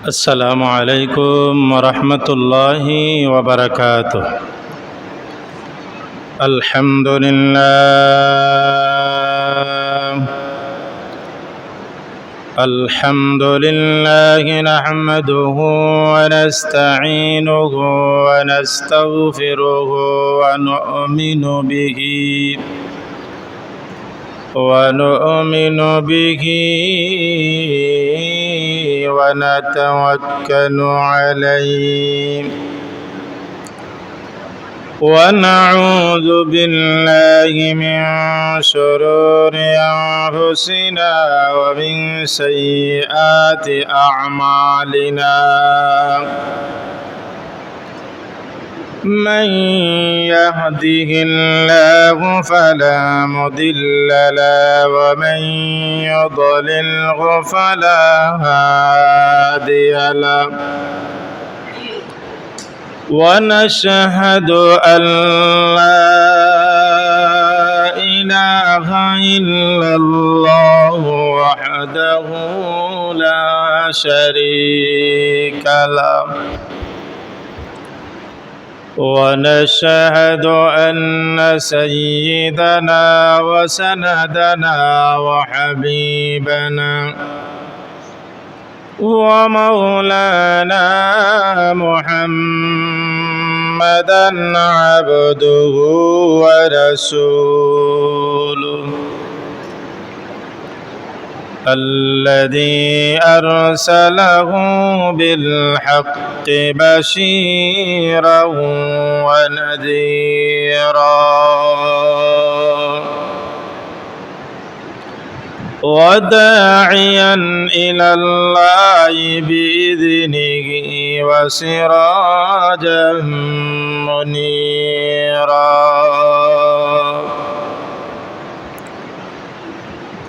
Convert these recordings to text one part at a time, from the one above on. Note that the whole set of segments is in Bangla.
السلام عليكم ورحمة الله وبركاته. الحمد لله نحمده ونستعينه ونستغفره ونؤمن به ونتوكل عليه ونعوذ بالله من شرور أنفسنا ومن سيئات أعمالنا. من يهده الله فلا مضل له ومن يضلله فلا هادي له. ونشهد أن لا إله إلا الله وحده لا شريك له. ونشهد أن سيدنا وسندنا وحبيبنا ومولانا محمدا عبده ورسوله الذي أرسله بالحق بشيرا ونذيرا وداعيا إلى الله بإذنه وسراجا منيرا.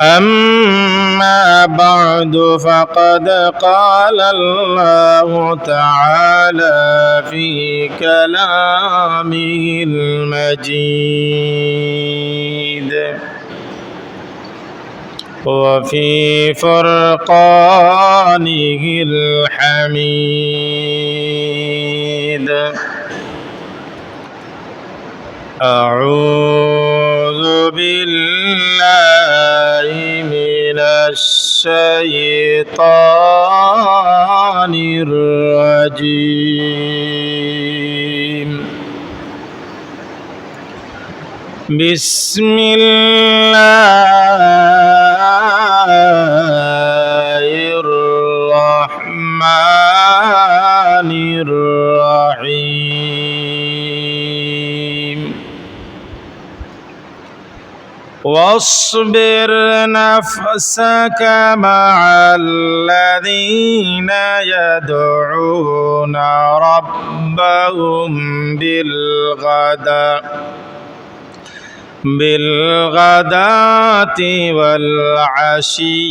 أما بعد فقد قال الله تعالى في كلامه المجيد وفي فرقانه الحميد. أعوذ بالله من الشيطان الرجيم. بسم الله الرحمن الرحيم. واصبر نفسك مع الذين يدعون ربهم بالغداة والعشي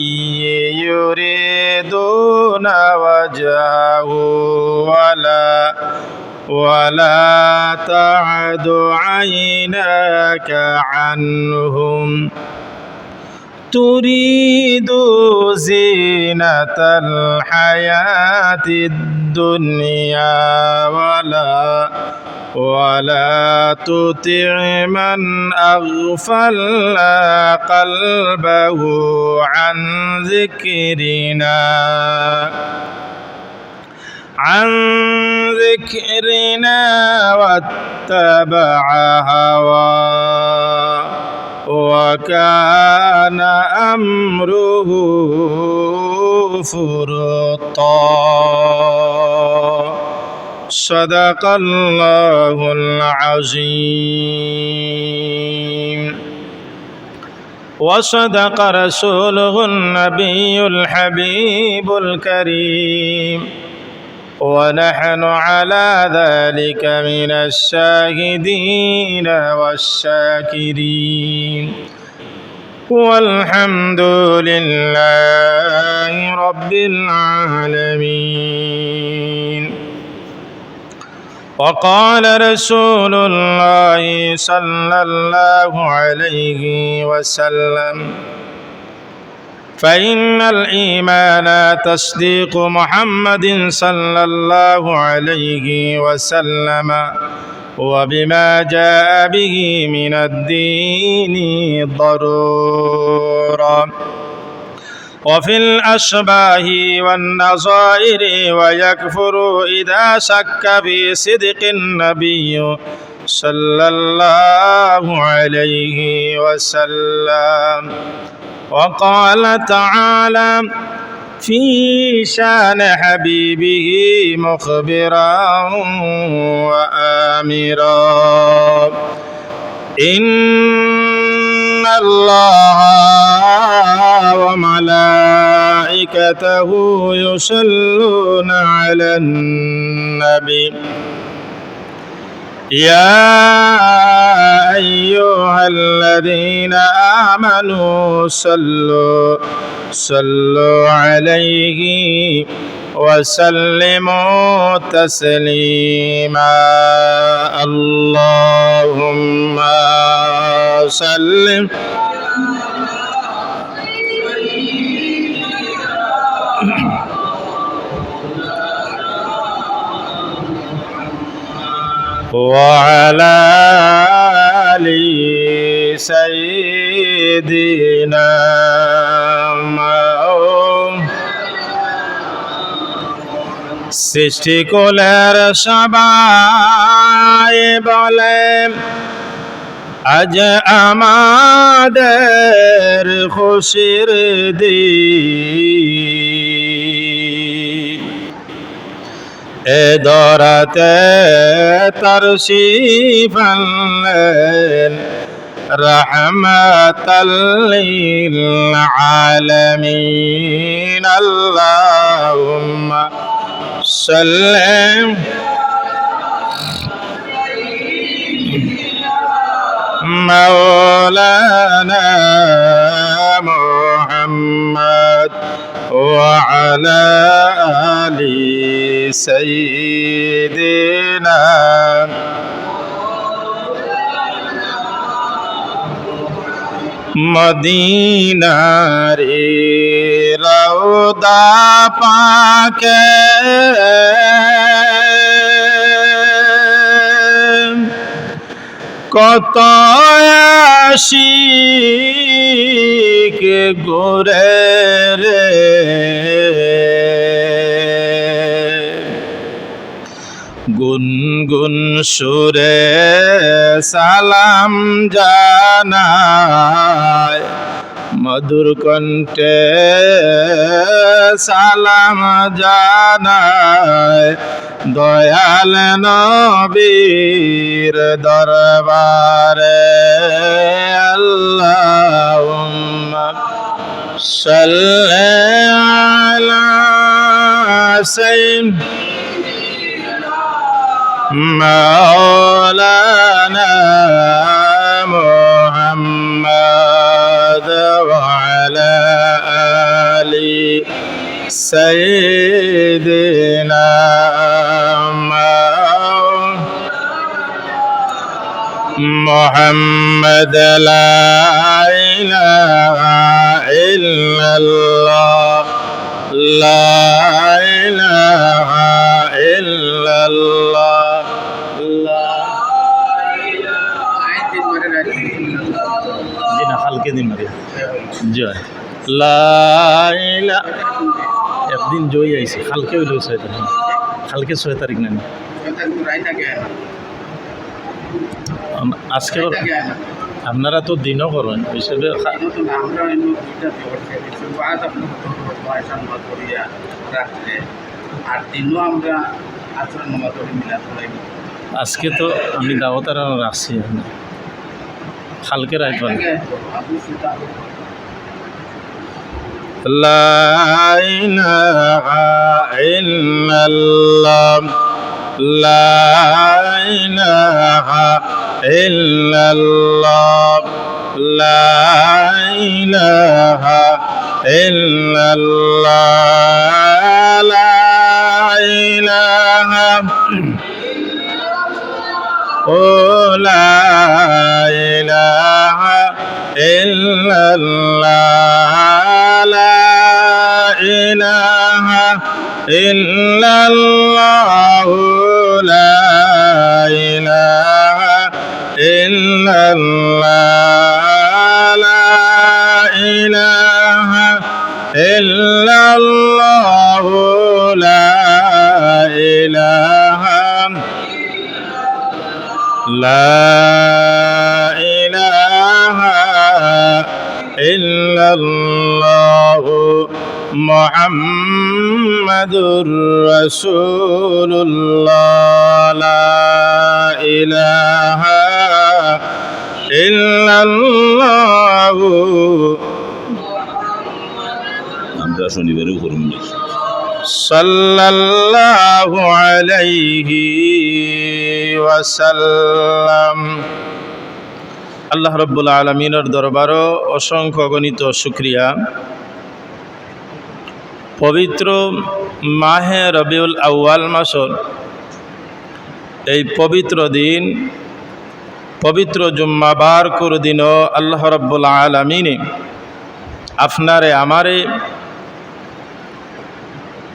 يريدون وجهه ولا تعد عيناك عنهم تريد زينة الحياة الدنيا ولا تطع من أغفلنا قلبه عن ذكرنا واتبع هواه وكان أمره فرطا. صدق الله العظيم. وصدق رسوله النبي الحبيب الكريم. ونحن على ذلك من الشاهدين والشاكرين والحمد لله رب العالمين. وقال رسول الله صلى الله عليه وسلم فإن الإيمان تصديق محمد صلى الله عليه وسلم وبما جاء به من الدين ضرورا. وفي الأشباه والنظائر ويكفر إذا شك في صدق النبي صلى الله عليه وسلم. وقال تعالى في شان حبيبه مخبرا وآمرا: إن الله وملائكته يصلون على النبي يا أيها الذين آمنوا صلوا عليه وسلموا تسليما. اللهم صل وعلى آل سيدنا সৃষ্টিকুলের সবাই বলেন আজ আমাদের খুশির দিন। এ দরাতে তরশিফ আনলেন রহমাতাল লিল আলামিন। আল্লাহুম্মা সাল্লি মাওলানা মুহাম্মদ ওয়া আলা আলি সাইয়্যিদিনা মদিনার রওদা পাকে কত আশিক ঘুরে রে, গুনগুন সুরে সালাম জানায়, মধুর কণ্ঠে সালাম জানায় দয়াল নবীর দরবারে। আল্লাহুম্মা সাল্লি আলা সাইয়্যিদিনা মাওলানা মুহাম্মদ ওয়া আলা আলি সাইয়্যিদিনা মুহাম্মদ। লা ইলাহা ইল্লাল্লাহ, লা ইলাহা ইল্লাল্লাহ, লা জিনা হালকে দিন মারি জয় লা ইলাহা। একদিন জয় আইছে কালকে হইল 6 তারিখ, কালকে 6 তারিখ না আজকে আপনারা তো দিনও করেন হিসেবে আজকে তো আমি দাওয়াত রাখছি কালকে রাইত লা ইলাহা ইল্লাল্লাহ, লা ইলাহা ইল্লাল্লাহ, লা ইলাহা ইল্লাল্লাহ, লা ইলাহা ও লা ইলাহা ইল্লাল্লাহ লা ইলাহা ইল্লাল্লাহ লা ইলাহা ইল্লাল্লাহ লা ইলাহা ইল্লাল্লাহ লা ইলাহা লা ইলাহা ইল্লাল্লাহ মুহাম্মাদুর রাসূলুল্লাহ লা ইলাহা ইল্লাল্লাহ আমরা শনিবারেও করুন সাল্লাল্লাহু আলাইহি ওয়াসাল্লাম। আল্লাহ রাব্বুল আলামিনের দরবারও অসংখ্য গণিত শুকরিয়া। পবিত্র মাহে রবিউল আউয়াল মাসর এই পবিত্র দিন, পবিত্র জুম্মাবার দিনও আল্লাহ রাব্বুল আলামিনে আপনারে আমারে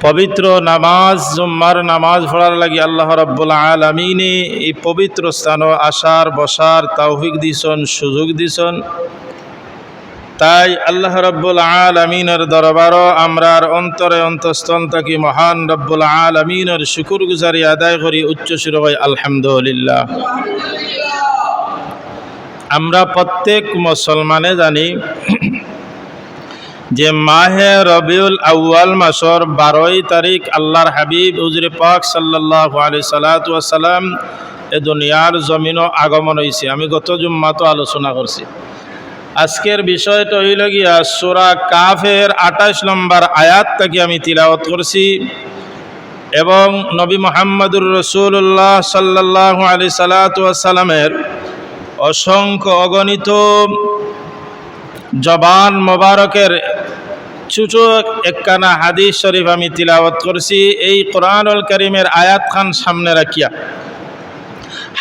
পবিত্র নামাজ, জুম্মার নামাজ পড়ার লাগি আল্লাহ রাব্বুল আলামিনে এই পবিত্র স্থানও আসার বসার তৌফিক দিছন, সুযোগ দিছন। তাই আল্লাহ রাব্বুল আলামিনের দরবারও আমরার অন্তরে অন্তঃস্থল থাকি মহান রাব্বুল আলামিনের শুকরগুজারি আদায় করি উচ্চ সুরে হয় আলহামদুলিল্লাহ। আমরা প্রত্যেক মুসলমানে জানি যে মাহে রবিউল আউয়াল মাসর 12 তারিখ আল্লাহর হাবিব হুজুরে পাক সাল্লাল্লাহু আলাইহি সাল্লাতু ওয়াস সালাম এ দুনিয়ার জমিনও আগমন হয়েছে। আমি গত জুম্মাতো আলোচনা করছি। আজকের বিষয়টা হইল গিয়া সূরা কাফের 28 নম্বর আয়াত থেকে আমি তিলাওয়াত করছি এবং নবী মুহাম্মদুর রাসূলুল্লাহ সাল্লাল্লাহু আলাইহি সাল্লাতু ওয়াস সালামের অসংখ্য অগণিত জবান মোবারকের ছোট একখানা হাদিস শরীফ আমি তিলাওয়াত করছি। এই কোরআনুল কারীমের আয়াত খান সামনে রাখিয়া,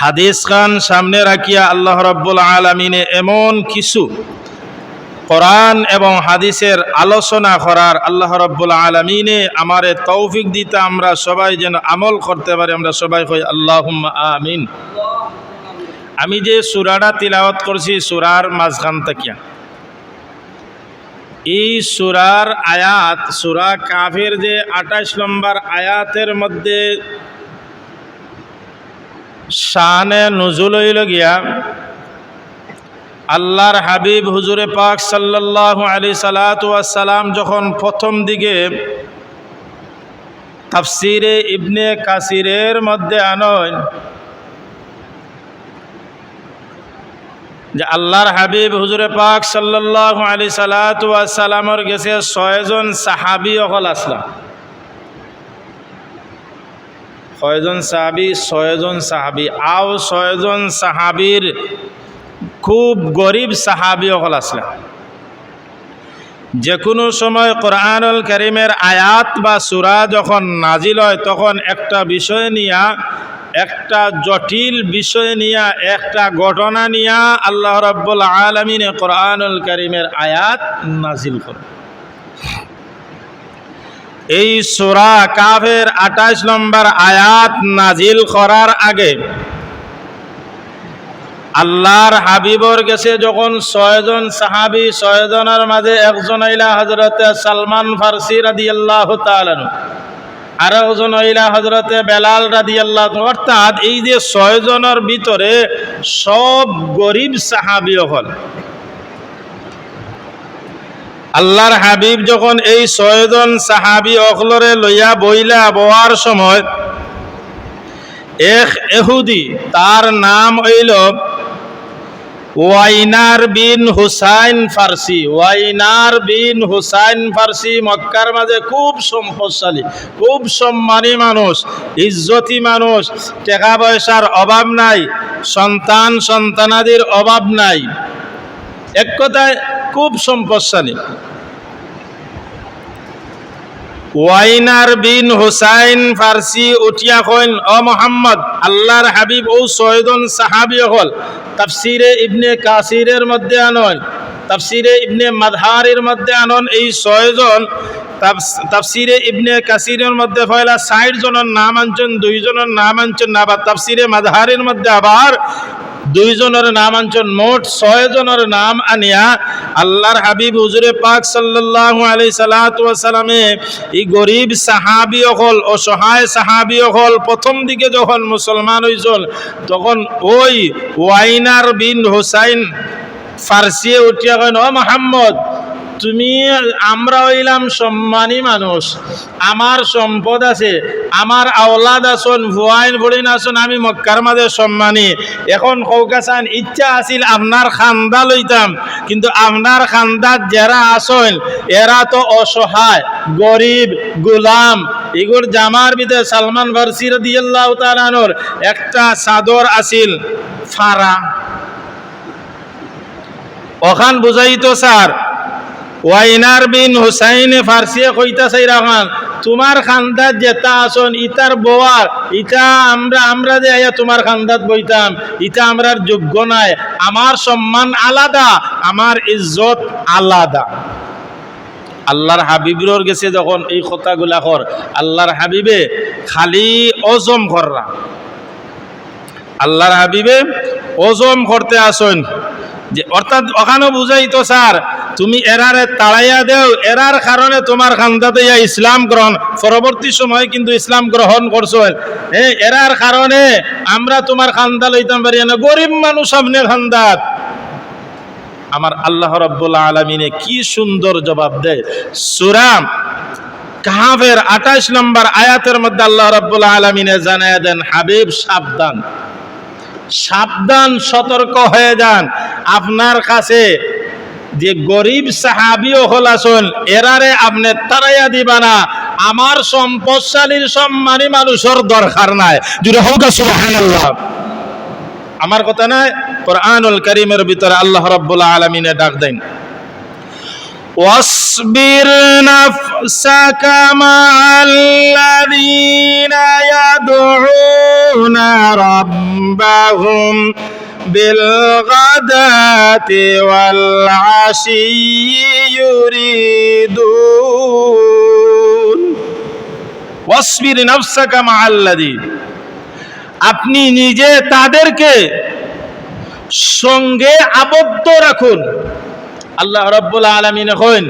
হাদিস খান সামনে রাখিয়া আল্লাহ রাব্বুল আলামিনে এমন কিছু কোরআন এবং হাদিসের আলোচনা করার আল্লাহ রাব্বুল আলামিনে আমারে তৌফিক দিতে আমরা সবাই যেন আমল করতে পারি। আমরা সবাই কই আল্লাহুম্মা আমিন। আমি যে সূরাটা তিলাওয়াত করছি সূরার মাঝখান তাকিয়া, এই সূরার আয়াত সূরা কাফের যে 28 নম্বর আয়াতের মধ্যে শানে নুজুল হইল গিয়া আল্লাহর হাবিব হুজুরে পাক সাল্লাল্লাহু আলাইহি সাল্লাতু ওয়াস সালাম যখন প্রথম দিকে তাফসিরে ইবনে কাসিরের মধ্যে আনেন যে আল্লাহর হাবিব হুজুরে পাক সাল্লাল্লাহু আলাইহি সাল্লাতু ওয়াস সালামের গেছে 6 জন সাহাবী হল আসলাম। 6 জন সাহাবী, 6 জন সাহাবী আও 6 জন সাহাবীর খুব গরিব সাহাবী হল আসলাম। যে কোনো সময় কোরআনুল কারীমের আয়াত বা সূরা যখন নাজিল হয় তখন একটা বিষয় নিয়া, একটা জটিল বিষয় নিয়া, একটা ঘটনা নিয়া আল্লাহ রাব্বুল আলামিন কোরআনুল কারীমের আয়াত নাজিল করেন। এই সূরা কাফের 28 নম্বর আয়াত নাজিল করার আগে আল্লাহর হাবিবর কাছে যখন 6 জন সাহাবী, 6 জনের মাঝে একজন হইলা হযরতে সালমান ফারসি রাদিয়াল্লাহু তাআলা, আর একজন হইলা হযরতে বেলাল রাদিয়াল্লাহু, অর্থাৎ এই যে 6 জনের ভিতরে সব গরিব সাহাবী হল। আল্লাহর হাবিব যখন এই 6 জন সাহাবী অখলরে লইয়া বইলা বওয়ার সময় এক ইহুদি, তার নাম হইল ওয়াইনার বিন হুসাইন ফারসি। ওয়াইনার বিন হুসাইন ফারসি মক্কার মাঝে খুব সম্পদশালী, খুব সম্মানী মানুষ, ইজ্জতি মানুষ, টাকা পয়সার অভাব নাই, সন্তানাদির অভাব নাই, এক কথায় খুব সম্পদশালী। ওয়াইনার বিন হুসাইন ফারসি উঠিয়া কইন, ও মুহাম্মদ, আল্লাহর হাবিব ও 6 জন সাহাবী হল তাফসিরে ইবনে কাসিরের মধ্যে আনয় তাফসিরে ইবনে মাদহারের মধ্যে আনন এই 6 জন, তাফসিরে ইবনে কাসিরের মধ্যে পয়লা 60 জনের নাম আনছেন, 2 জনের নাম আনছেন না, আবার তাফসিরে মাদহারের মধ্যে আবার 2 জনের নাম আনছেন, মোট 6 জনের নাম আনিয়া আল্লাহর হাবিব হুজুরে পাক সাল্লাল্লাহু আলাইহি সাল্লাতু ওয়া সাল্লামে এই গরিব সাহাবী হল, অসহায় সাহাবী হল, প্রথম দিকে যখন মুসলমান হইছিল তখন ওই ওয়াইনার বিন হুসাইন ফার্সিয়ে উঠিয়া কইন, ও মুহাম্মদ, তুমি, আমরা হইলাম সম্মানী মানুষ, আমার সম্পদ আছে, আমার আওলাদ আসন, ভুয়াইন ভরিন আসন, আমি মক্কার মাঝে সম্মানী, এখন কৌকাসান ইচ্ছা আছিল আপনার খান্দা লইতাম, কিন্তু আপনার খান্দাত যারা আসন এরা তো অসহায়, গরিব, গোলাম, এগুর জামার ভিতরে সালমান ফার্সি রাদিয়াল্লাহু তাআলা আনহর একটা চাদর আছিল ফারা, ওখান বুঝাইতো স্যার ওয়াইনার বিন হুসাইনে ফার্সিয়ে কইতাছে রাখান, তোমার খান্দাত যেটা আসন ইতার বোয়ার, ইটা আমরা যে আয়া তোমার খান্দাত বইতাম, ইটা আমরার যোগ্য নাই, আমার সম্মান আলাদা, আমার ইজ্জত আলাদা। আল্লাহর হাবিবের গেছে যখন এই কথাগুলা কর, আল্লাহর হাবিবে খালি অজম কররা, আল্লাহর হাবিবে অজম করতে আসন, যে অর্থাৎ ওখানে বুঝাইতো স্যার তুমি এরারে তাড়াইয়া দেও, এরার কারণে তোমার খান্দাতে ইসলাম গ্রহণ, পরবর্তী সময় কিন্তু ইসলাম গ্রহণ করছো, এরার কারণে আমরা তোমার খান্দা লইতাম পারি না, গরিব মানুষ আপনি খান্দাত। আমার আল্লাহ রাব্বুল আলামিনে কি সুন্দর জবাব দেয়, সূরা কাহফের 28 নম্বর আয়াতের মধ্যে আল্লাহ রাব্বুল আলামিনে জানায়া দেন, হাবিব সাবধান, সাবধান, সতর্ক হয়ে যান, আপনার কাছে যে গরিব সাহাবীও হল আসুন এরারে আপনি তাড়াইয়া দিবা না, আমার সম্পদশালীর সম্মানী মানুষের দরকার নাই, জুড়ে হোক সুবহানাল্লাহ। আমার কথা নাই, কোরআনুল কারীমের ভিতরে আল্লাহ রাব্বুল আলামিনে ডাক দেন, واصبر نفسك مع الذين يدعون ربهم بالغداة والعشي يريدون واصبر نفسك مع الذين, আপনি নিজে তাদেরকে সঙ্গে আবদ্ধ রাখুন। আল্লাহ রাব্বুল আলামিন কইন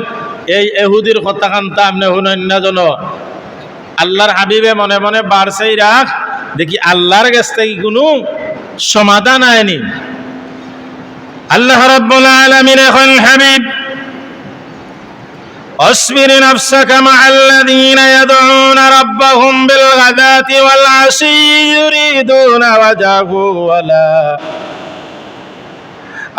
এই ইহুদির কথা কান্তা আপনি শুনেন না যেন, আল্লাহর হাবিবে মনে মনে বাড়ছেই রাখ, দেখি আল্লাহর কাছ থেকে কোনো সমাধান আয়নি। আল্লাহ রাব্বুল আলামিন কইন, হাবিব أصبر نفسك مع الذين يدعون ربهم بالغداة والعشي يريدون وجهه ولا,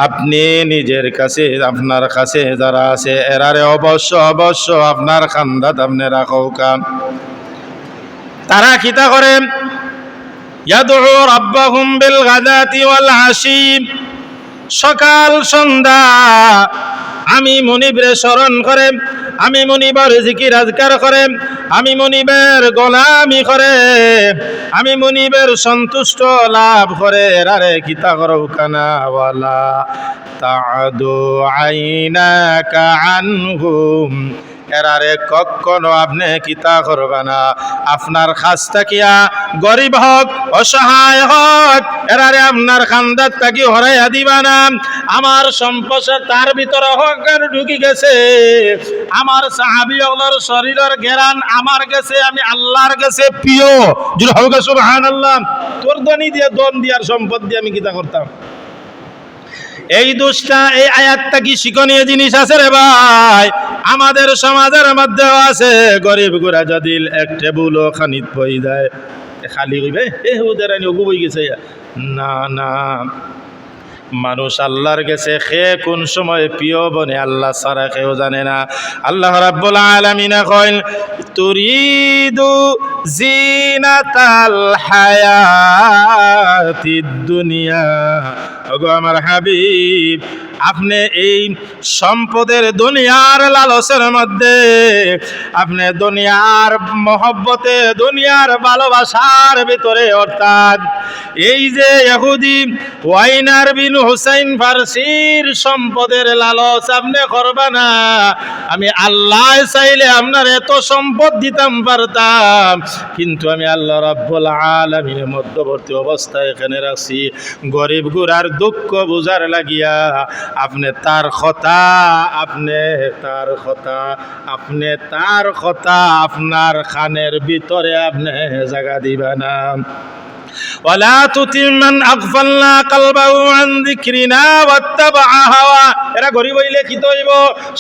আপনি নিজের কাছে, আপনার কাছে যারা আছে এরারে অবশ্য অবশ্য আপনার খান্দাত আপনি রাখো কাম। তারা কিতা করে, ইয়াদউ রাব্বাহুম বিল গাদাতি ওয়াল আশি, সকাল সন্ধ্যা আমি মনিবরে স্মরণ করে, আমি মনিবের জিকির আজকার করে, আমি মনিবের গোলামি করে, আমি মনিবের সন্তুষ্ট লাভ করে, আরে কিতা করো কানা ওয়ালা তাদু আইনাকা আনহুম, এরারে কখনো আপনি কিতা করবা না, আপনার খাস তাকিয়া গরিব হোক অসহায় হোক এরারে আপনার খান্দাত তাকি হরাইয়া দিবা না। আমার সম্পদ তার ভিতরে হোক ঢুকি গেছে, আমার সাহাবী ওগুলোর শরীরের ঘেরান আমার গেছে, আমি আল্লাহর কাছে প্রিয়, জুড়ে হোক সুবহানাল্লাহ। তোর দনি দিয়ে দন দিয়ার সম্পদ দিয়ে আমি কিতা করতাম। এই দোষটা, এই আয়াতটা কি শিক্ষণীয় জিনিস আছে রে ভাই? আমাদের সমাজের মধ্যেও আছে, গরিব গুড়া যদি এক টেবুলও খানিত বই যায় খালি হইবে, ওদের আনি ওগু বই গেছে না না, মানুষ আল্লাহর কাছে খে কোন সময় প্রিয় বনে আল্লাহ ছাড়া কেউ জানে না। আল্লাহ রাব্বুল আলামিন কইন, তুরিদু জিনাতাল হায়াতিদ দুনিয়া, ওগো আমার হাবিব আপনি এই সম্পদের দুনিয়ার লালসের মধ্যে, আপনি দুনিয়ার মহব্বতে, দুনিয়ার ভালোবাসার ভিতরে, অর্থাৎ এই যে ইহুদি ওয়াইনার বিন হুসাইন ফারসির সম্পদের লালচ আপনি করবা না। আমি আল্লাহ চাইলে আপনার এত সম্পদ দিতাম পারতাম, কিন্তু আমি আল্লাহ রাব্বুল আলামিনের মধ্যবর্তী অবস্থায় এখানে রাখছি গরিব গুরার দুঃখ বুঝার লাগিয়া। আপনি তার কথা আপনার খানের ভিতরে আপনি জায়গা দিবা না। ওয়ালা তুতি মান আগফালনা কলবাহু আন যিকরিনা ওয়াত্তাবা হাওয়া। এরা গরিব হইলে কি হইব?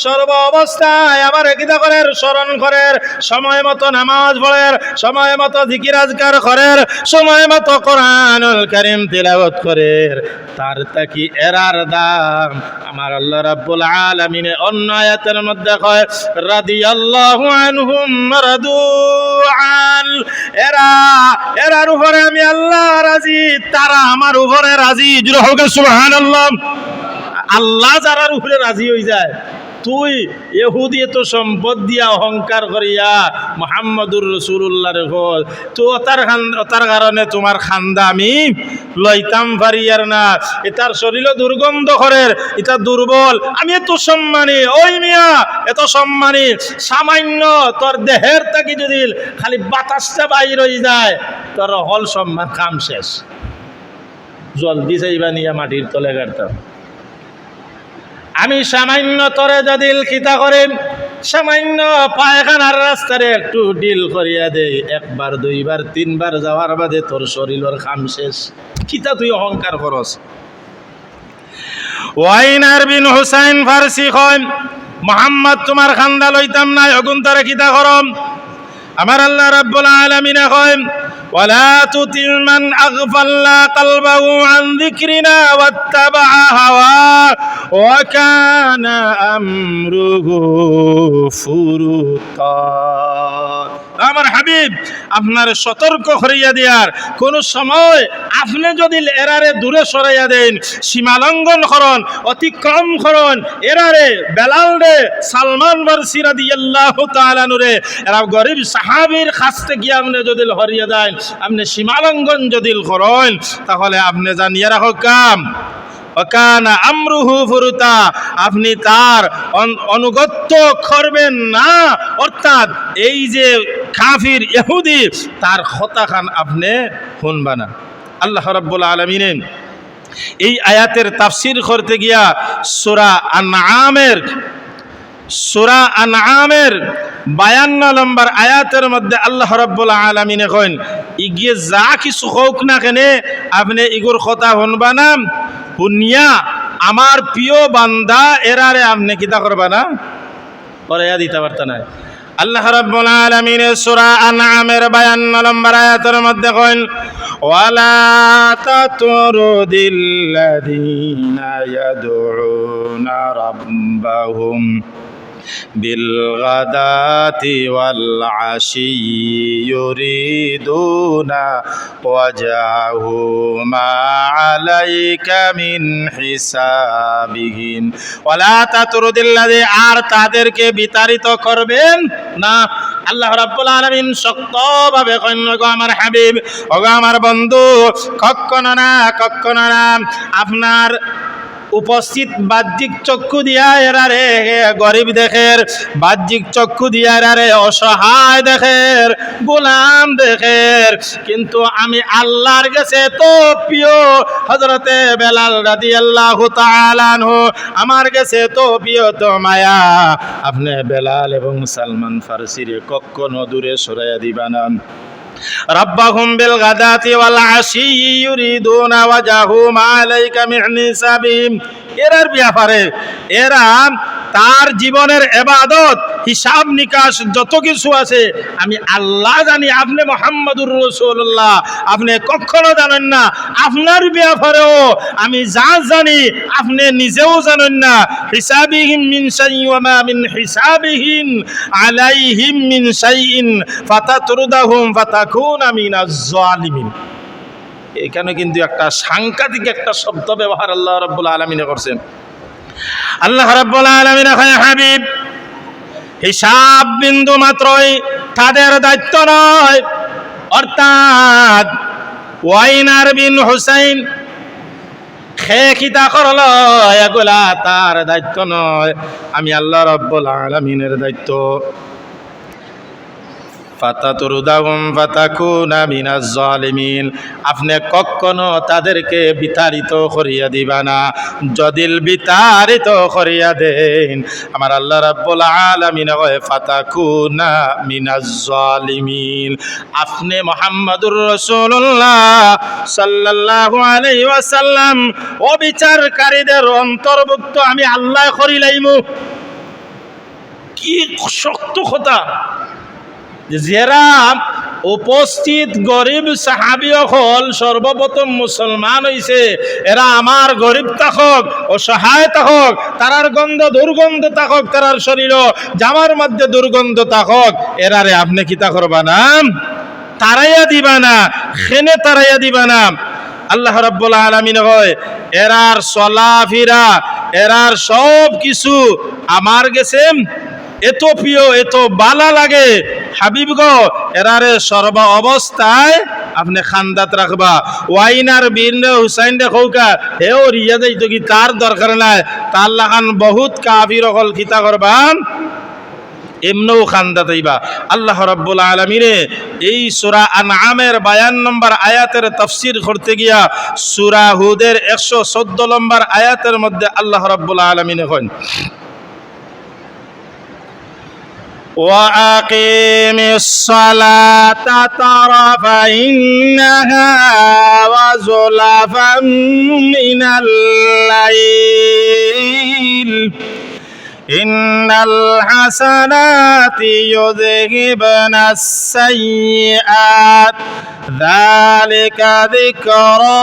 সর্ব অবস্থায় আমার কিতা করের, স্মরণ করের, সময় মতো নামাজ পড়ের, সময় মতো জিকির আজকার করের, সময় মতো কোরআনুল কারীম তিলাওয়াত করের। তার তাকি এরার দাম আমার আল্লাহ রাব্বুল আলামিন অন্য আয়াতের মধ্যে কয় রাদিয়াল্লাহু আনহুম রাদু আন। এরার উপরে আমি আল্লাহ রাজি, তারা আমার উপরে রাজি। জোরে হোক সুবহানাল্লাহ। আল্লাহ যারার উপরে রাজি হয়ে যায়, তুই ইহুদি তো সম্পদ দিয়া অহংকার করিয়া মুহাম্মদুর রাসূলুল্লাহর হল তো তার কারণে তোমার খান্দা আমি লইতাম পারিয়ার না। এটার শরীর দুর্গন্ধ করের, এটা দুর্বল, আমি এত সম্মানী। ওই মিয়া এত সম্মানী, সামান্য তোর দেহের থেকে যদি খালি বাতাসটা বাইর হয়ে যায় তোর হল সম্মান কাম শেষ। জলদি চাইবা নিয়া মাটির তলে গাড়তাম। আমি সামান্য তরে যদি খিতা করেন, সামান্য পায়খানার রাস্তারে একটু ডিল করিয়া দেই, একবার দুইবার তিনবার যাওয়ার বাদে তোর শরীরের খাম শেষ। খিতা তুই অহংকার করস। ওয়াইনার বিন হুসাইন ফারসি কয় মুহাম্মদ তোমার খান্দা লইতাম না, অগুন তারে খিতা করম। আমার আল্লাহ রাব্বুল আলামিন কয় ওয়ালা তুতি মান আগফালনা কলবাহু আন যিকরিনা ওয়াত্তাবা হাওয়া ওয়া কানা আমরুহু ফুরুতা। আমার হাবিব আপনার সতর্ক করিয়া দিয়ার কোন সময় আপনি যদি এরারে দূরে সরাইয়া দেন, সীমালঙ্ঘন করন, অতিক্রম করন, এরারে বেলাল রে, সালমান ফারসি রাদিয়াল্লাহু তাআলা নুরে, এরা গরিব সাহাবীর কাছ থেকে আপনি যদি হরিয়া দেন, আপনি সীমালঙ্ঘন যদি করেন, তাহলে আপনি জানিয়ে রাখো কাম ওয়াকানা আমরুহু ফুরুতা, আপনি তার অনুগত্য করবেন না। অর্থাৎ এই যে কাফির ইহুদি তার কথা খান আপনি শুনবা না। আল্লাহ রাব্বুল আলামিন এই আয়াতের তাফসীর করতে গিয়া সূরা আনআমের 52 নম্বর আয়াতের মধ্যে আল্লাহ রাব্বুল আলামিন কইন ইগিয়ে যা কিছু হোক না কেন আপনি ইগুর কথা শুনবা না, শুনিয়া আমার প্রিয় বান্দা এরারে আপনি কিতা করবা না, করাইয়া দিতে পারতা না। আল্লাহ রাব্বুল আলামিন সূরা আনআমের 52 নম্বর আয়াতের মধ্যে কইন ওয়ালা তাতুরুদিল্লাযীনা ইয়াদউনা রাব্বাহুম বিলগাদাতি ওয়াল আশি ইউরিদুনা ওয়াজহু মা আলাইকা মিন হিসাবিহিম ওয়ালা তাতুরুদিল্লাযী, আর তাদেরকে বিতাড়িত করবেন না। আল্লাহ রাব্বুল আলামিন শক্তভাবে কইন গো আমার হাবিব, ও গো আমার বন্ধু, কখনো না আপনার উপস্থিত বাহ্যিক চক্ষু দিয়া এরারে গরিব দেখের, বাহ্যিক চক্ষু দিয়া এরারে অসহায় দেখের, গোলাম দেখের, কিন্তু আমি আল্লাহর কাছে তো প্রিয় হযরতে বেলাল রাদিয়াল্লাহু তাআলা আনহু আমার কাছে তো প্রিয়, তো মায়া। আপনি বেলাল এবং সালমান ফারসিরে কখনো দূরে সরাইয়া দিবা না। রাব্বাহুম বিল গাদাতি ওয়াল আশি ইউরিদুনা ওয়াজহু মা আলাইকা মিন হিসাবিহিম, এরার ব্যাপারে এরা তার জীবনের ইবাদত হিসাব নিকাশ যত কিছু আছে আমি আল্লাহ জানি, আপনি মুহাম্মদুর রাসূলুল্লাহ আপনি কখনো জানেন না। আপনার ব্যাপারেও আমি যা জানি আপনি নিজেও জানেন না। হিসাবিহিম মিন শাইইন ওয়া মা মিন হিসাবিহিম আলাইহিম মিন শাইইন ফাতাতরুদাহুম ফাতাকুনা মিনাজ জালিমিন। এখানে কিন্তু একটা সাংঘাতিক একটা শব্দ ব্যবহার আল্লাহ রাব্বুল আলামিন করছেন। আল্লাহ রাব্বুল আলামিন কয় হাবিব, হিসাব বিন্দু মাত্রই তাদের দায়িত্ব নয়। অর্থাৎ ওয়াইনার বিন হুসাইন খে খিতা করল, এগুলা তার দায়িত্ব নয়, আমি আল্লাহ রাব্বুল আলামিনের দায়িত্ব। ফাতাতুরদাহুম ফাতাকুনা মিনাজ জালিমিন, আপনি কখনো তাদেরকে বিতাড়িত করিয়া দিবা না। যদি বিতাড়িত করিয়া দেন, আমার আল্লাহ রাব্বুল আলামিন কয় ফাতাকুনা মিনাজ জালিমিন, আপনি মুহাম্মাদুর রাসূলুল্লাহ সাল্লাল্লাহু আলাইহি ওয়াসাল্লাম অবিচারকারীদের অন্তর্ভুক্ত আমি আল্লাহ করিলাইমু। কি শক্ত কথা! যারা উপস্থিত গরিব সাহাবী হল সর্বপ্রথম মুসলমান হইছে, এরা আমার গরিব থাকক, অসহায় থাকক, তারার গন্ধ দুর্গন্ধ থাকক, তারার শরীর জামার মধ্যে দুর্গন্ধ থাকক, এরারে আপনি কিতা করবা না? তারাইয়া দিবা না, খেনে তারাইয়া দিবা না। আল্লাহ রাব্বুল আলামিন কয় এরার চলাফেরা, এরার সব কিছু আমার গেছে এত প্রিয়, এত বালা লাগে হাবিব গো, এরারে সর্ব অবস্থায় আপনি খান্দাত রাখবা। ওয়াইনার বিন হুসাইন রে কৌকা হেও রিয়া যাইতো কি, তার দরকার নাই, তার লাগান বহুত কাফির হল কিতা করবা, এমনও খান্দাত হইবা। আল্লাহ রাব্বুল আলামিনে এই সূরা আনআমের 52 নম্বর আয়াতের তাফসীর করতে গিয়া সূরা হুদের 114 নম্বর আয়াতের মধ্যে আল্লাহ রাব্বুল আলামিনে কন وَأَقِيمِ الصَّلَاةَ طَرَفَيِ النَّهَارِ وَزُلَفًا مِّنَ اللَّيْلِ إِنَّ الْحَسَنَاتِ يُذْهِبْنَ السَّيِّئَاتِ ذَلِكَ ذِكْرَى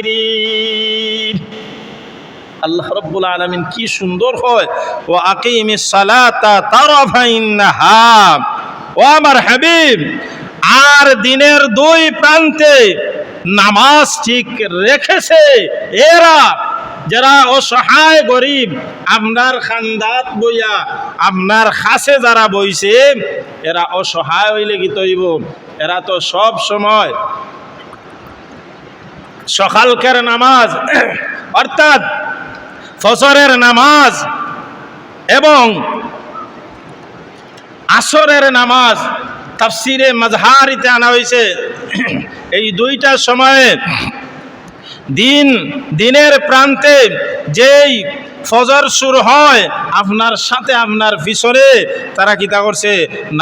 لِلذَّاكِرِينَ। আল্লাহ রাব্বুল আলামিন কি সুন্দর হয়, ওয়া আকিমিস সালাতা তারাফাইন নাহার, ও আমার হাবিব, আর দিনের দুই প্রান্তে নামাজ ঠিক রেখেছে এরা, যারা অসহায় গরিব, আপনার খান্দাত বইয়া আপনার খাসে যারা বইছে, এরা অসহায় হইলে কি তৈব, এরা তো সব সময় সকালকার নামাজ অর্থাৎ ফজরের নামাজ এবং আসরের নামাজ তাফসিরে মাজহারিতে আনা হয়েছে, এই দুইটা সময়ে দিনের প্রান্তে যেই ফজর শুরু হয়, আপনার সাথে আপনার পিছনে তারা কিতা করছে,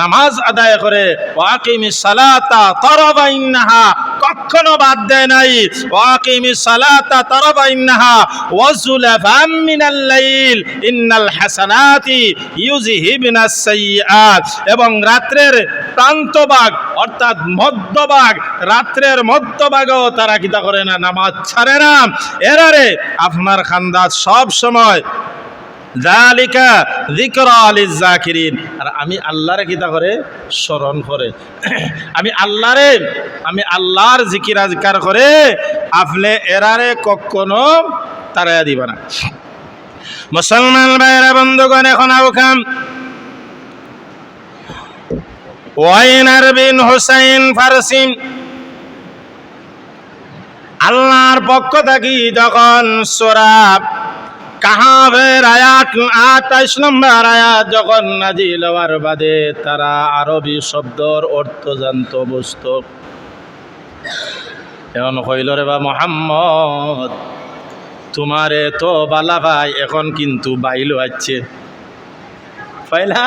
নামাজ আদায় করে। ওয়াকিমিস সালাতা তারাফাইন নাহার, কখনো বাদ দেয় নাই। ওয়াকিমিস সালাতা তারাফাইন নাহার ওয়াজুলাফাম মিনাল লাইল ইন্নাল হাসানাতি ইউযহিবনাস সাইয়্যাত, এবং রাত্রের প্রান্তভাগ অর্থাৎ মধ্যভাগ, রাত্রের মধ্যভাগও তারা কিতা করে না, নামাজ ছাড়ে না। এরারে আপনার খান্দাত সব সময় যালিকা যিকরা লিয-যাকিরিন, আর আমি আল্লাহরে কিতা করে, স্মরণ করে। আমি আল্লাহর জিকির আজকার করে, আপনি এরারে কখনো তাড়াইয়া দিবা না। মুসলমান ভাইরা বন্ধুগণ, এখন আউখাম ওয়াইনার বিন হুসাইন ফারসি আল্লাহর পক্ষ থেকে যখন সূরা কাহাফের আয়াত 28 নম্বর আয়াত যখন নাজিল হওয়ার বাদে তারা আরবি শব্দর অর্থ জানতো, বুঝতো। এখন কইল রে বা মুহাম্মদ, তোমারে তো বালা ভাই এখন কিন্তু বাইলো আছে। পয়লা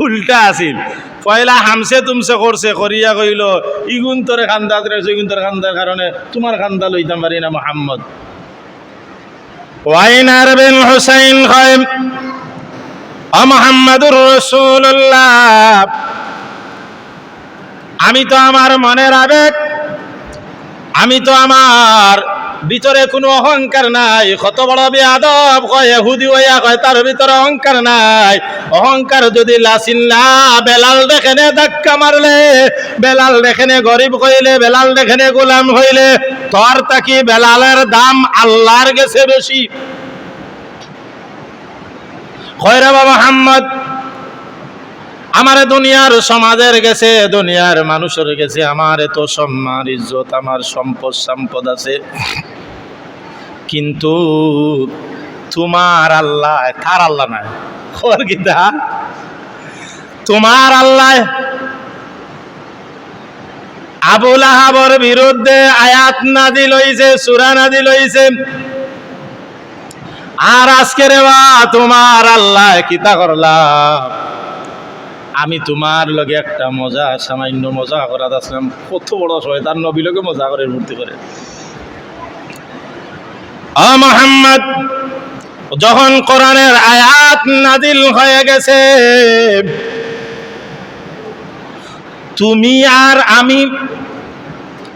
উল্টা আছিল, পয়লা হামসে তুমসে করছে, করিয়া কইল ইগুন তোরে খান্দাত রেছে, ইগুন তোর খান্দার কারণে তোমার খান্দা লইতাম পারি না মুহাম্মদ। ওয়াইনার বিন হুসাইন কয় ও মুহাম্মাদুর রাসূলুল্লাহ, আমি তো আমার মনের আবেগ, আমি তো আমার ভিতরে কোনো অহংকার নাই। কত বড় বেয়াদব কয়, ইহুদি হইয়া কয় তার ভিতরে অহংকার নাই। অহংকার যদি লাসিল্লা, বেলাল দেখেনে ধাক্কা মারলে, বেলাল দেখেনে গরিব হইলে, বেলাল দেখেনে গোলাম হইলে, তোর তাকি বেলালের দাম আল্লাহর কাছে বেশি। কয় রে বাবা মুহাম্মদ, আমার দুনিয়ার সমাজের গেছে, দুনিয়ার মানুষের গেছে আমার এত সম্মান ইজ্জত, আমার সম্পদ আছে, কিন্তু তোমার আল্লাহ কার আল্লাহ নাই গীতা, তোমার আল্লাহ আবুল আহাবর বিরুদ্ধে আয়াত নাযিল হইছে, সূরা নাযিল হইছে, আর আজকে রে তোমার আল্লাহ কিতা করলা, আমি তোমার লগে একটা মজা, সামান্য মজা করা আসলাম, কত বড় শয়তান নবী লগে মজা করে মূর্তি করে। মুহাম্মদ যখন কোরআনের আয়াত নাযিল হয়ে গেছে, তুমি আর আমি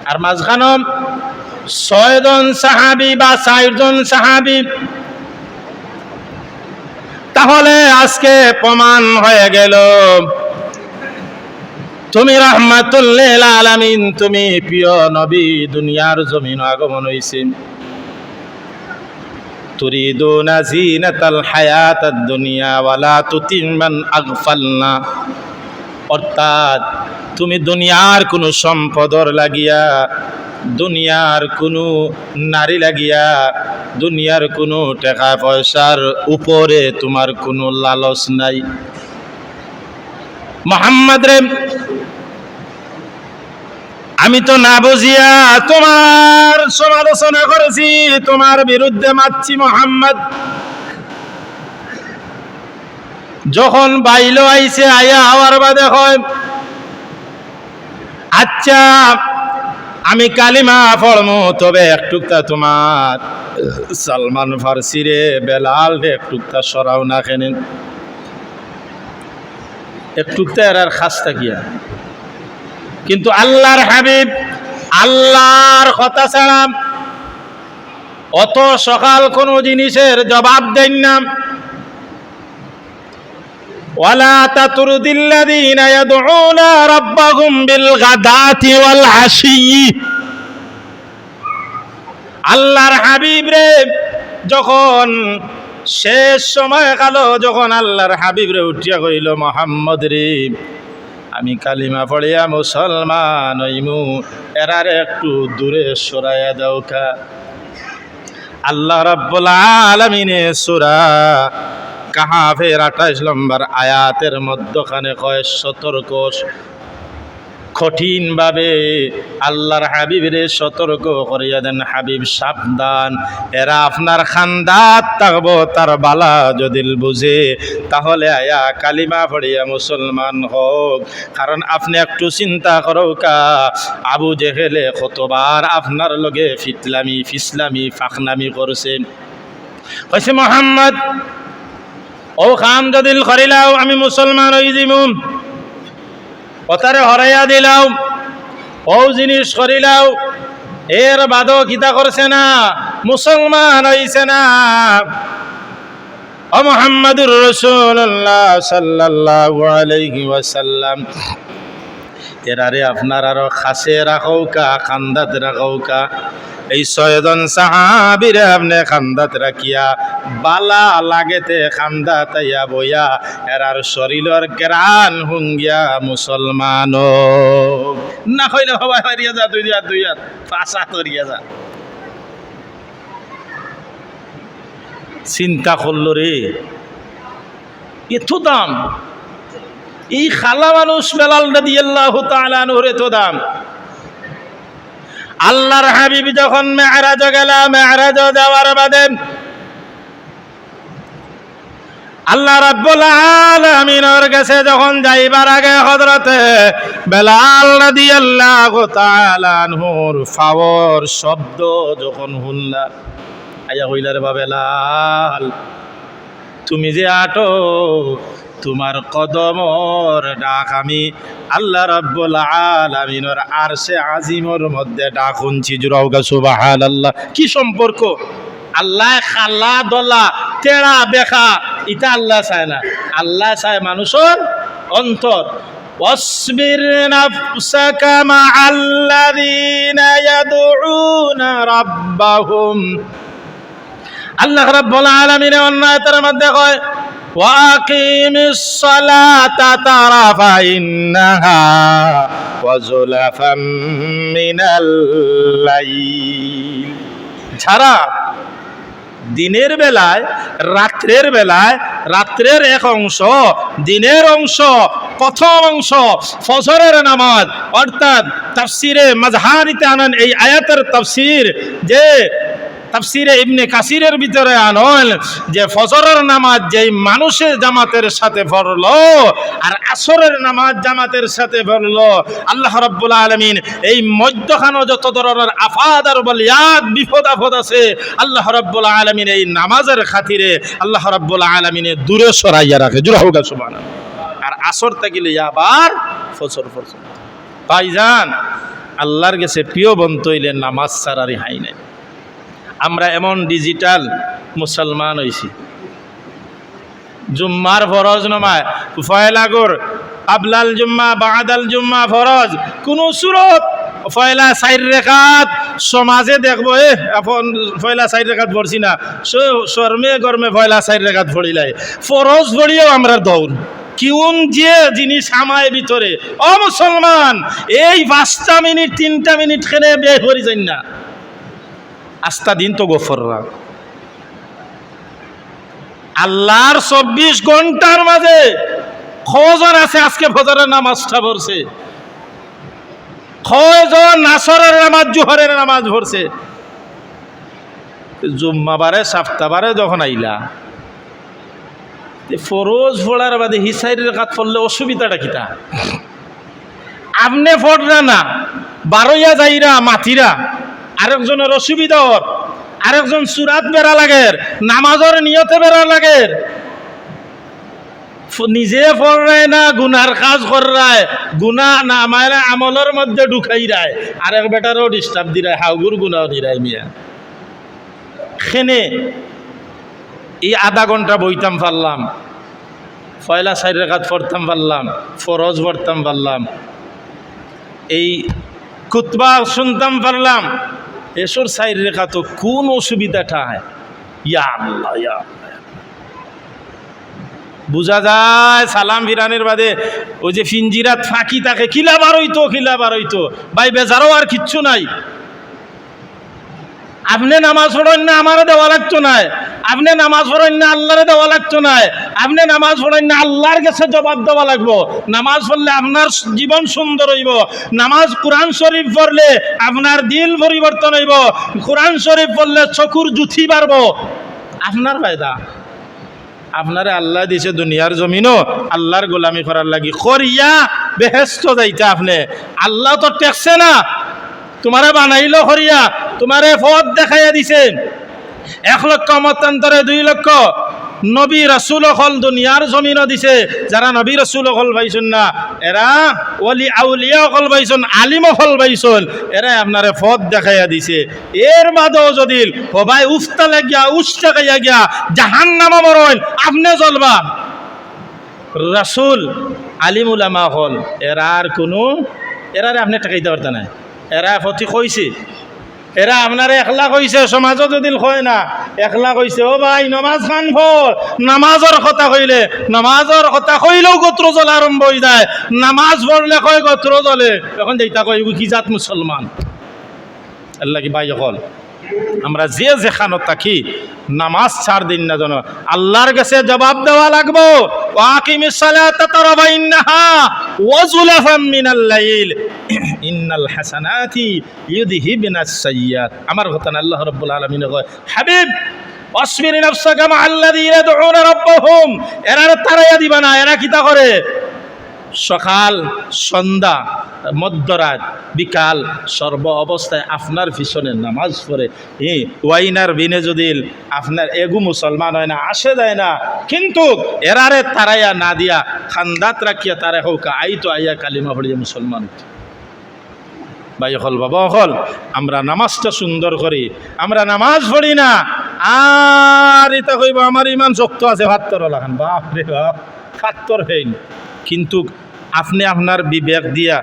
আর মাঝখানে 6 জন সাহাবী বা 4 জন সাহাবী, তাহলে আজকে প্রমাণ হয়ে গেল তুমি রাহমাতুল লিল আলামিন, তুমি প্রিয় নবী, দুনিয়ার জমিন আগমন হইছে। তুরিদুনা জিনাতাল হায়াতাদ দুনিয়া ওয়ালা তুতিমান আগফালনা, অর্থাৎ তুমি দুনিয়ার কোনো সম্পদর লাগিয়া, দুনিয়ার কোনো নারী লাগিয়া, দুনিয়ার কোনো টাকা পয়সার উপরে তোমার কোনো লালস নাই। মুহাম্মদ রে আমি তো না বুঝিয়া তোমার সমালোচনা করেছি, তোমার বিরুদ্ধে মারছি। মুহাম্মদ যখন বাইলো আইছে, আয়া হওয়ার বাদে হয় আচ্ছা আমি কালিমা পড়মু, তবে একটুকটা তোমার সালমান ফার্সি রে, বেলাল রে একটুকটা সরাও না কেনেন, একটুকটা এর খাস্তা গিয়া। কিন্তু আল্লাহর হাবিব আল্লাহর কথা ছাড়া অত সকাল কোন জিনিসের জবাব দেন না। ওয়ালা তাতরুদিল্লাযীনা ইয়াদউনা রাব্বাহুম বিল গাদাতি ওয়াল আশি, আল্লাহর হাবিব রে যখন শেষ সময় কালো, যখন আল্লাহর হাবিব রে উঠিয়া কইল, মুহাম্মদ রে আমি কালিমা পড়িয়া মুসলমান হইমু, এরারে একটু দূরে সরাইয়া দাও কা। আল্লাহ রাব্বুল আলামিনে সূরা কাহাফের 28 নম্বর আয়াতের মধ্যখানে কয়, সতর্ক কঠিন ভাবে আল্লাহর হাবিবরে সতর্ক করিয়া দেন, হাবিব সাবধান, এরা আপনার খান্দাত থাকবো, তার বালা যদি বুঝে তাহলে আয়া কালিমা পড়িয়া মুসলমান হোক। কারণ আপনি একটু চিন্তা করো কা, আবু জেহেলে কতবার আপনার লগে ফিসলামি ফাখনামি করছে। কইছে মুহাম্মদ ও খাম যদি করিলাও আমি মুসলমান হই যাইমু, ওতারে হরাইয়া দিলাও, ও জিনিস করিলাও, এর বাদও কিতা করছে না, মুসলমান হইছে না। ও মুহাম্মাদুর রাসূলুল্লাহ সাল্লাল্লাহু আলাইহি ওয়াসাল্লাম, এরারে আপনার আরো খাসে রাখো কা, খান্দাত রাখো কা। এই 6 জন সাহাবীরে আপনি খান্দাত রাখিয়া, বালা লাগেতে খান্দাত আইয়া বইয়া, এরার শরীরের গ্রান হুঙ্গিয়া মুসলমান না হইলে হবাই হারিয়া যা, দুই হাত পাঁচা তরিয়া যা। চিন্তা করলো রে, এত দাম, এই খালা মানুষ বেলাল রাদিয়াল্লাহু তাআলা আনহুর এত দাম। আল্লাহর হাবিব যখন মেরাজ গেল, মেরাজ যাওয়ার বাদে আল্লাহ রাব্বুল আলামিনের কাছে যখন যাইবার আগে হযরতে বেলাল রাদিয়াল্লাহু তাআলা আনহুর ফাওয়ার শব্দ যখন শুনলা, আয়া কইলা রে বেলাল তুমি যে আটো, তোমার কদমর ডাক আমি আল্লাহ রাব্বুল আলামিনের আরশে আজিমর মধ্যে ডাক শুনছি। জুরাউগা সুবহানাল্লাহ। কি সম্পর্ক? আল্লাহ খালা দলা তেড়া বেখা এটা আল্লাহ চায় না, আল্লাহ চায় মানুষের অন্তর। ওয়াসবির নাফসাকা মাআল্লাযীনা ইয়াদউনা রাব্বাহুম, আল্লাহ রাব্বুল আলামিন অন্য আয়াতের মধ্যে কয় ওয়াকিমিস সালাতা তারাফাইন নাহার ওয়া যুলাফাম মিনাল লাইল। যারা দিনের বেলায় রাত্রের এক অংশ, দিনের অংশ, প্রথম অংশ ফজরের নামাজ, অর্থাৎ তাফসিরে মাজহারিতে আনেন এই আয়াতের তাফসির, যে তাফসিরে ইবনে কাসিরের ভিতরে আনেন যে ফজরের নামাজ যেই মানুষের জামাতের সাথে পড়লো আর আসরের নামাজ জামাতের সাথে পড়লো, আল্লাহ রাব্বুল আলামিন এই মধ্যখানে যত ধরনের আফাদ আর বলিয়াত বিপদ আপদ আছে আল্লাহ রাব্বুল আলামিন এই নামাজের খাতিরে আল্লাহ রাব্বুল আলামিন দূরে সরাইয়া রাখে। জোরে হোক সুবহানাল্লাহ। আর আসর থাকিলে আবার ফজর ভাইজান, আল্লাহর কাছে প্রিয় বন্ধু হইলে নামাজ ছাড়ার রেহাই নাই। আমরা এমন ডিজিটাল মুসলমান হইছি, জুম্মার ফরজ নমায় ফয়লাগর আবলাল জুম্মা বাদাল জুম্মা ফরজ কোন সুরত ফয়লা 4 রাকাত সমাজে দেখবো এখন ফয়লা 4 রাকাত পড়ছি না, শর্মে গরমে ফয়লা 4 রাকাত পড়িলাই, ফরজ পড়িও আমরা দৌড় কিউন যে জিনিস আমায় ভিতরে। ও মুসলমান, এই 5টা মিনিট 3টা মিনিট খেলে বের হয়ে যাই না, আস্তা দিন তো গফররা আল্লাহর 24 ঘন্টার মাঝে কয়জন আছে আজকে ফজরের নামাজটা পড়ছে, কয়জন আসরের নামাজ জোহরের নামাজ পড়ছে। জুম্মাবারে সপ্তাহবারে যখন আইলা ফরজ পড়ার বাদে হিসাইরের কাজ পড়লে অসুবিধাটা কিতা? আপনি পড়রা না বারোয়া যাইরা মাতিরা, আরেকজনের অসুবিধা হর, আরেকজন সুরাত বেড়া লাগের, নামাজের নিয়তে বেড়া লাগের, নিজে পড়রায় না গুনার কাজ কররায়, গুনা না মায়েরা আমলের মধ্যে ঢুকাই রায়, আরেক বেটারও ডিস্টার্ব দিরায়, হাউগুর গুনাও দিরায় মিয়া। খেনে এই আধা ঘন্টা বইতাম পারলাম, ফয়লা 4 রাকাত পড়তাম পারলাম, ফরজ পড়তাম পারলাম, এই খুতবা শুনতাম পারলাম, এসর 4 রাকাত কোন অসুবিধাটা? ইয়া আল্লাহ, ইয়া বুঝা যায় সালাম ফিরানের বাদে ওই যে ফিঞ্জিরাত ফাঁকি থাকে, কিলা বার হইতো ভাই, বেজারও আর কিচ্ছু নাই। আপনি নামাজ পড়েন না আমারে দেওয়া লাগতো না, আপনি নামাজ পড়েন না আল্লাহরে দেওয়া লাগতো না, আপনি নামাজ পড়েন না আল্লাহর কাছে জবাব দেওয়া লাগবো। নামাজ পড়লে আপনার জীবন সুন্দর হইব, নামাজ কোরআন শরীফ পড়লে আপনার দিল পরিবর্তন হইব, কোরআন শরীফ পড়লে চকুর জুথি বাড়ব, আপনার ফায়দা। আপনারে আল্লাহ দিছে দুনিয়ার জমিনও আল্লাহর গোলামি করার লাগি, করিয়া বেহেস্ত যাইতে আপনি আল্লাহ তো টেকছে না, তোমারে বানাইলো করিয়া, তোমারে পথ দেখাইয়া দিছে। 1 লক্ষ মতান্তরে 2 লক্ষ নবী রাসূল হল দুনিয়ার জমিনও দিছে, যারা নবী রাসূল হল পাইছেন না এরা ওলি আউলিয়া হল পাইছেন, আলিম হল পাইছেন, এরা আপনারে পথ দেখাইয়া দিছে। এর বাদেও যদি হবাই উফতা লাগিয়া উস্তা গাইয়া গিয়া জাহান্নামে মরণ, আপনি জ্বলবা। রাসূল আলিম উলামা হল, এরার কোনো এরারে আপনি ঠেকাইতে পারতেন না, এরা ফতি কইছে, এরা আপনার 1 লাখ হয়েছে, সমাজও যদি কয় না 1 লাখ হয়েছে, ও ভাই নামাজ খান ফল, নামাজের কথা কইলে নামাজের কথা কইলেও গোত্র জ্বলা আরম্ভ হয়ে যায়, নামাজ পড়লে কয় গোত্র জ্বলে, এখন যেটা কয় কি জাত মুসলমান। আল্লাহ কি ভাই হল আমরা যে যেখানে থাকি নামাজ ছাড় দিন না যেন, আল্লাহর কাছে জবাব দেওয়া লাগবো। ওয়াকিমিস সালাতা তারাফাইন নাহার ওয়া যুলাফাম মিনাল লাইল ইন্নাল হাসানাতি ইউযহিবনাস সাইয়্যাত। আমার কথা না, আল্লাহ রাব্বুল আলামিন কয় হাবিব ওয়াসবির নাফসাকা মাআল্লাযীনা ইয়াদউনা রাব্বাহুম, এরা তারাইয়া দিবা না, এরা কিতা করে সকাল সন্ধ্যা মধ্যরাত বিকাল সর্ব অবস্থায় আপনার পিছনে নামাজ পড়ে। ওয়াইনার বিনে যদি আপনার এগু মুসলমান হয় না, আসে যায় না, কিন্তু এরারে তারাইয়া না দিয়া খান্দাত রাখিয়া তারা হোক আইতো আইয়া কালিমা পড়িয়া মুসলমান। ভাই হল বাবা হল, আমরা নামাজটা সুন্দর করি, আমরা নামাজ পড়ি না, আর এটা কইব আমার ইমান শক্ত আছে 72 লাখান, বাপ রে বাপ 72 হইন, কিন্তু আপনি আপনার বিবেক দিয়া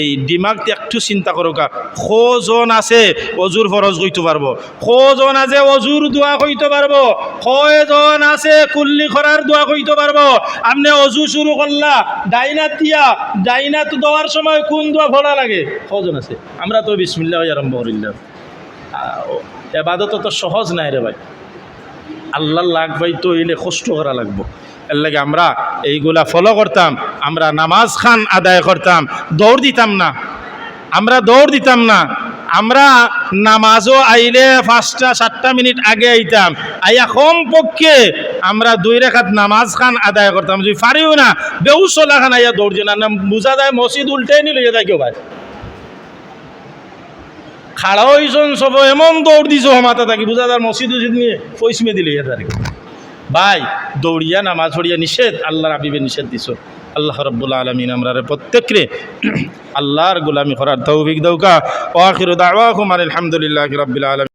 এই দিমাগ দিয়ে একটু চিন্তা করোকা কজন আছে অজুর ফরজ কইতে পারবো, কজন আছে অজুর দোয়া কইতে পারবো, কয়জন আছে কুল্লি করার দোয়া কইতে পারবো। আপনি অজু শুরু করলা ডাইনাত দিয়া, ডাইনাত দেওয়ার সময় কোন দোয়া পড়া লাগে, কজন আছে? আমরা তো বিসমিল্লাহ আরম্ভ করিলাম। এবাদত তো সহজ নাই রে ভাই, আল্লাহ লাগবাই তো এলে কষ্ট করা লাগবো। এর লাগে আমরা এইগুলা ফলো করতাম, আমরা নামাজ খান আদায় করতাম, দৌড় দিতাম না, আমরা দৌড় দিতাম না। আমরা নামাজও আইলে 5-7 মিনিট আগে আইতাম, আইয়া কম পক্ষে আমরা 2 রাকাত নামাজ খান আদায় করতাম। যদি পারিও না বেউসলা খান আইয়া দৌড় দিন না, বুঝা যায় মসজিদ উল্টে নিলে যায় কেউ ভাই খাড়া হইছন সব এমন দৌড় দিছ মাথা থাকি বুঝা যায় মসজিদ উসিদ নিয়ে পয়সমে দিলে তার ভাই দৌড়িয়া নামাজ পড়িয়া নিষেধ, আল্লাহর হাবিবে নিষেধ দিছ। আল্লাহ রাব্বুল আলামিন আমরা প্রত্যেকরে আল্লাহর গোলামি করার তৌফিক দাও। আখিরু দাওয়াহুম আলহামদুলিল্লাহি রাব্বিল আলামিন।